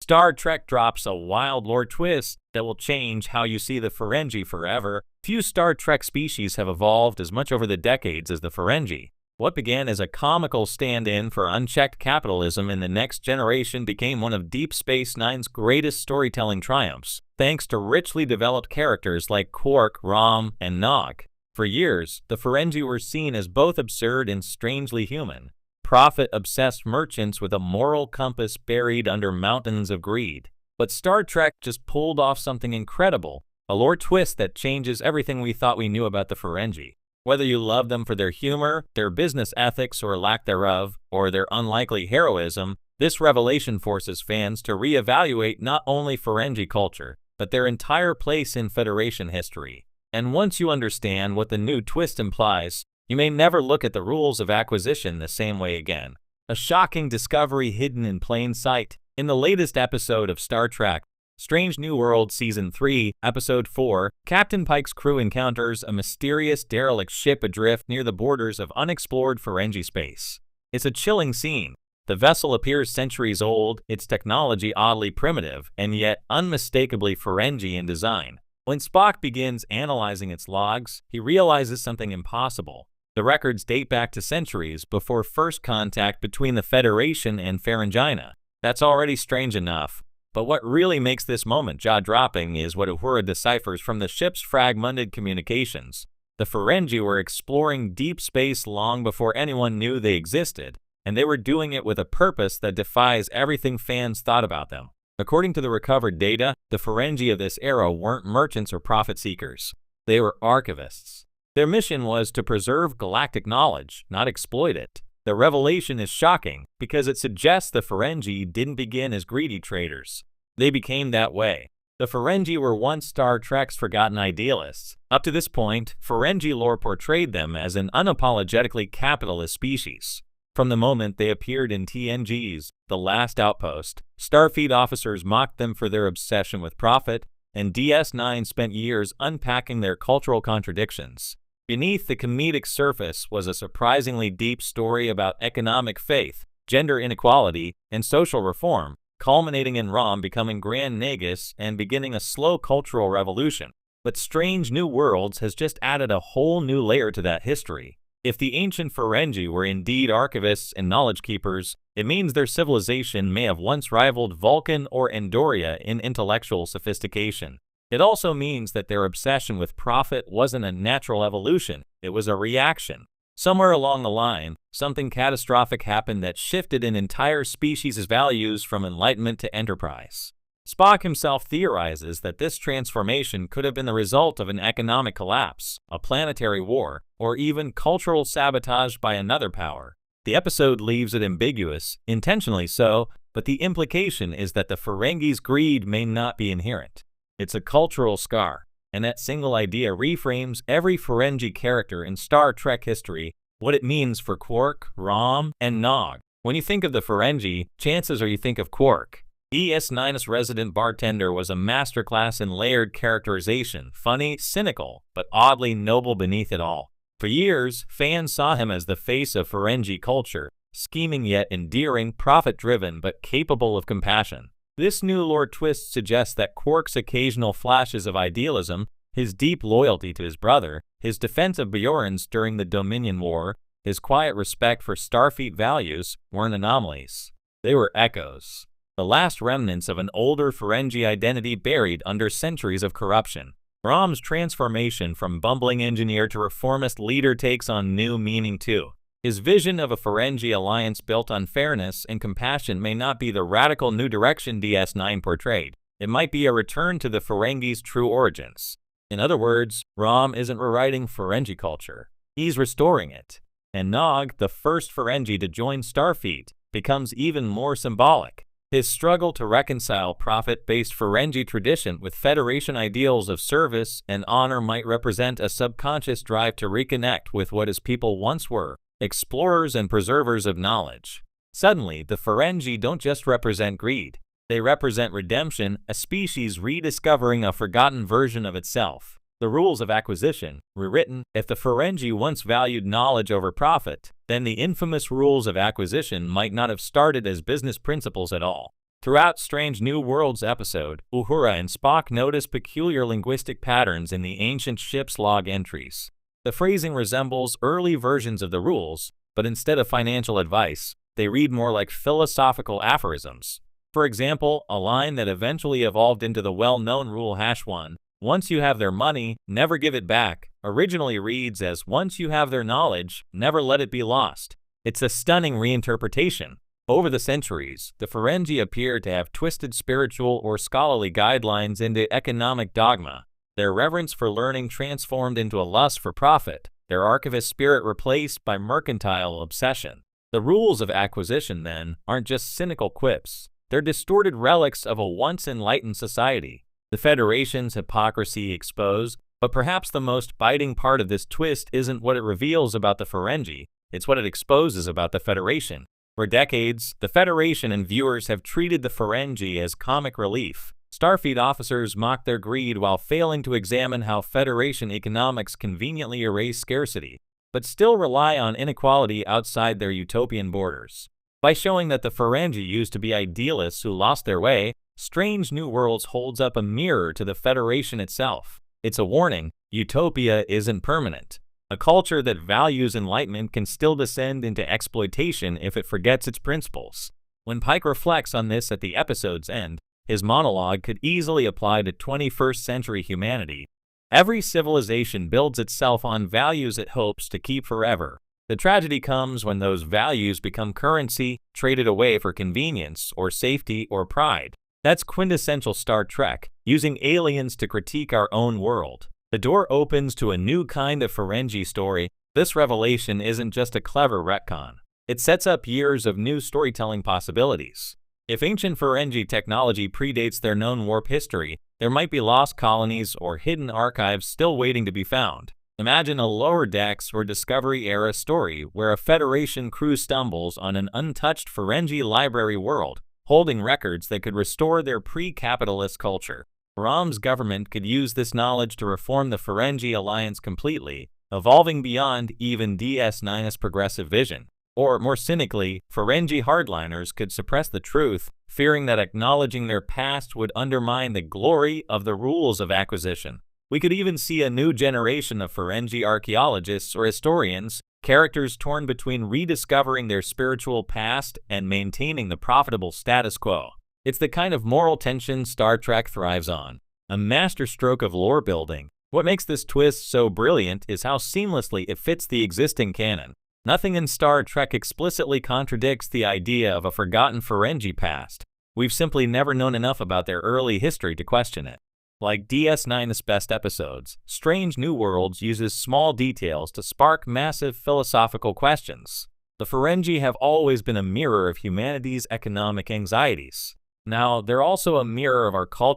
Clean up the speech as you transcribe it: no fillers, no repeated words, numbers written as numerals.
Star Trek drops a wild lore twist that will change how you see the Ferengi forever. Few Star Trek species have evolved as much over the decades as the Ferengi. What began as a comical stand-in for unchecked capitalism in the Next Generation became one of Deep Space Nine's greatest storytelling triumphs, thanks to richly developed characters like Quark, Rom, and Nog. For years, the Ferengi were seen as both absurd and strangely human, profit-obsessed merchants with a moral compass buried under mountains of greed. But Star Trek just pulled off something incredible, a lore twist that changes everything we thought we knew about the Ferengi. Whether you love them for their humor, their business ethics or lack thereof, or their unlikely heroism, this revelation forces fans to reevaluate not only Ferengi culture, but their entire place in Federation history. And once you understand what the new twist implies, you may never look at the rules of acquisition the same way again. A shocking discovery hidden in plain sight. In the latest episode of Star Trek, Strange New Worlds Season 3, Episode 4, Captain Pike's crew encounters a mysterious derelict ship adrift near the borders of unexplored Ferengi space. It's a chilling scene. The vessel appears centuries old, its technology oddly primitive, and yet unmistakably Ferengi in design. When Spock begins analyzing its logs, he realizes something impossible. The records date back to centuries before first contact between the Federation and Ferengina. That's already strange enough. But what really makes this moment jaw-dropping is what Uhura deciphers from the ship's fragmented communications. The Ferengi were exploring deep space long before anyone knew they existed, and they were doing it with a purpose that defies everything fans thought about them. According to the recovered data, the Ferengi of this era weren't merchants or profit seekers. They were archivists. Their mission was to preserve galactic knowledge, not exploit it. The revelation is shocking because it suggests the Ferengi didn't begin as greedy traders. They became that way. The Ferengi were once Star Trek's forgotten idealists. Up to this point, Ferengi lore portrayed them as an unapologetically capitalist species. From the moment they appeared in TNG's The Last Outpost, Starfleet officers mocked them for their obsession with profit, and DS9 spent years unpacking their cultural contradictions. Beneath the comedic surface was a surprisingly deep story about economic faith, gender inequality, and social reform, culminating in Rom becoming Grand Nagus and beginning a slow cultural revolution. But Strange New Worlds has just added a whole new layer to that history. If the ancient Ferengi were indeed archivists and knowledge keepers, it means their civilization may have once rivaled Vulcan or Andoria in intellectual sophistication. It also means that their obsession with profit wasn't a natural evolution, it was a reaction. Somewhere along the line, something catastrophic happened that shifted an entire species' values from enlightenment to enterprise. Spock himself theorizes that this transformation could have been the result of an economic collapse, a planetary war, or even cultural sabotage by another power. The episode leaves it ambiguous, intentionally so, but the implication is that the Ferengi's greed may not be inherent. It's a cultural scar, and that single idea reframes every Ferengi character in Star Trek history, what it means for Quark, Rom, and Nog. When you think of the Ferengi, chances are you think of Quark. DS9's resident bartender was a masterclass in layered characterization, funny, cynical, but oddly noble beneath it all. For years, fans saw him as the face of Ferengi culture, scheming yet endearing, profit-driven but capable of compassion. This new lore twist suggests that Quark's occasional flashes of idealism, his deep loyalty to his brother, his defense of Bajorans during the Dominion War, his quiet respect for Starfleet values, weren't anomalies. They were echoes, the last remnants of an older Ferengi identity buried under centuries of corruption. Rom's transformation from bumbling engineer to reformist leader takes on new meaning too. His vision of a Ferengi alliance built on fairness and compassion may not be the radical new direction DS9 portrayed. It might be a return to the Ferengi's true origins. In other words, Rom isn't rewriting Ferengi culture. He's restoring it. And Nog, the first Ferengi to join Starfleet, becomes even more symbolic. His struggle to reconcile profit-based Ferengi tradition with Federation ideals of service and honor might represent a subconscious drive to reconnect with what his people once were, explorers and preservers of knowledge. Suddenly, the Ferengi don't just represent greed. They represent redemption, a species rediscovering a forgotten version of itself. The rules of acquisition, rewritten. If the Ferengi once valued knowledge over profit, then the infamous rules of acquisition might not have started as business principles at all. Throughout Strange New Worlds episode, Uhura and Spock notice peculiar linguistic patterns in the ancient ship's log entries. The phrasing resembles early versions of the rules, but instead of financial advice, they read more like philosophical aphorisms. For example, a line that eventually evolved into the well-known rule #1, once you have their money, never give it back, originally reads as once you have their knowledge, never let it be lost. It's a stunning reinterpretation. Over the centuries, the Ferengi appear to have twisted spiritual or scholarly guidelines into economic dogma. Their reverence for learning transformed into a lust for profit, their archivist spirit replaced by mercantile obsession. The rules of acquisition, then, aren't just cynical quips. They're distorted relics of a once enlightened society. The Federation's hypocrisy exposed, but perhaps the most biting part of this twist isn't what it reveals about the Ferengi, it's what it exposes about the Federation. For decades, the Federation and viewers have treated the Ferengi as comic relief. Starfleet officers mock their greed while failing to examine how Federation economics conveniently erase scarcity, but still rely on inequality outside their utopian borders. By showing that the Ferengi used to be idealists who lost their way, Strange New Worlds holds up a mirror to the Federation itself. It's a warning: utopia isn't permanent. A culture that values enlightenment can still descend into exploitation if it forgets its principles. When Pike reflects on this at the episode's end, his monologue could easily apply to 21st century humanity. Every civilization builds itself on values it hopes to keep forever. The tragedy comes when those values become currency, traded away for convenience or safety or pride. That's quintessential Star Trek, using aliens to critique our own world. The door opens to a new kind of Ferengi story. This revelation isn't just a clever retcon. It sets up years of new storytelling possibilities. If ancient Ferengi technology predates their known warp history, there might be lost colonies or hidden archives still waiting to be found. Imagine a Lower Decks or Discovery-era story where a Federation crew stumbles on an untouched Ferengi library world, holding records that could restore their pre-capitalist culture. Rom's government could use this knowledge to reform the Ferengi alliance completely, evolving beyond even DS9's progressive vision. Or, more cynically, Ferengi hardliners could suppress the truth, fearing that acknowledging their past would undermine the glory of the rules of acquisition. We could even see a new generation of Ferengi archaeologists or historians, characters torn between rediscovering their spiritual past and maintaining the profitable status quo. It's the kind of moral tension Star Trek thrives on, a masterstroke of lore building. What makes this twist so brilliant is how seamlessly it fits the existing canon. Nothing in Star Trek explicitly contradicts the idea of a forgotten Ferengi past. We've simply never known enough about their early history to question it. Like DS9's best episodes, Strange New Worlds uses small details to spark massive philosophical questions. The Ferengi have always been a mirror of humanity's economic anxieties. Now, they're also a mirror of our culture.